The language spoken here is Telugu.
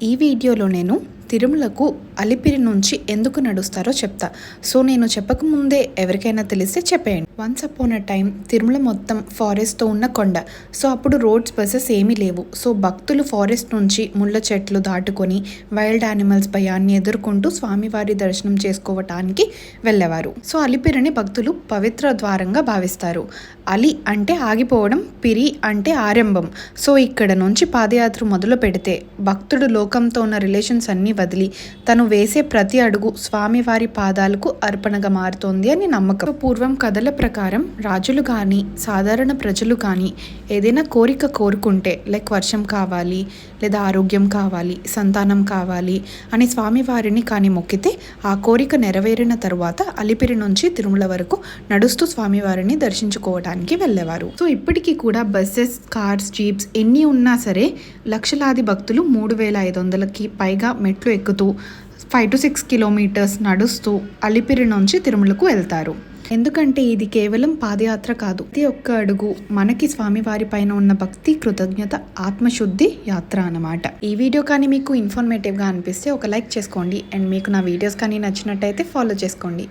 ఈ వీడియోలో నేను తిరుమలకు అలిపిరి నుంచి ఎందుకు నడుస్తారో చెప్తా. సో నేను చెప్పకముందే ఎవరికైనా తెలిస్తే చెప్పేయండి. Once upon a time Tirumala మొత్తం ఫారెస్ట్తో ఉన్న కొండ. సో అప్పుడు రోడ్స్ బస్సెస్ ఏమీ లేవు. సో భక్తులు ఫారెస్ట్ నుంచి ముళ్ళ చెట్లు దాటుకొని వైల్డ్ యానిమల్స్ భయాన్ని ఎదుర్కొంటూ స్వామివారి దర్శనం చేసుకోవటానికి వెళ్ళేవారు. సో అలిపిరిని భక్తులు పవిత్ర ద్వారంగా భావిస్తారు. అలి అంటే ఆగిపోవడం, పిరి అంటే ఆరంభం. సో ఇక్కడ నుంచి పాదయాత్ర మొదలు పెడితే భక్తుడు లోకంతో ఉన్న రిలేషన్స్ అన్నీ వదిలి తను వేసే ప్రతి అడుగు స్వామివారి పాదాలకు అర్పణగా మారుతోంది అని నమ్మకం. పూర్వం కథల ప్రకారం రాజులు కానీ సాధారణ ప్రజలు కానీ ఏదైనా కోరిక కోరుకుంటే లైక్ వర్షం కావాలి, లేదా ఆరోగ్యం కావాలి, సంతానం కావాలి అని స్వామివారిని కానీ మొక్కితే ఆ కోరిక నెరవేరిన తరువాత అలిపిరి నుంచి తిరుమల వరకు నడుస్తూ స్వామివారిని దర్శించుకోవడానికి వెళ్ళేవారు. సో ఇప్పటికీ కూడా బస్సెస్, కార్స్, జీప్స్ ఎన్ని ఉన్నా సరే లక్షలాది భక్తులు 3500కి పైగా మెట్లు ఎక్కుతూ 5 to 6 కిలోమీటర్స్ నడుస్తూ అలిపిరి నుంచి తిరుమలకు వెళ్తారు. ఎందుకంటే ఇది కేవలం పాదయాత్ర కాదు, ప్రతి ఒక్క అడుగు మనకి స్వామివారి పైన ఉన్న భక్తి, కృతజ్ఞత, ఆత్మశుద్ధి యాత్ర అన్నమాట. ఈ వీడియో కానీ మీకు ఇన్ఫర్మేటివ్గా అనిపిస్తే ఒక లైక్ చేసుకోండి. అండ్ మీకు నా వీడియోస్ కానీ నచ్చినట్టయితే ఫాలో చేసుకోండి.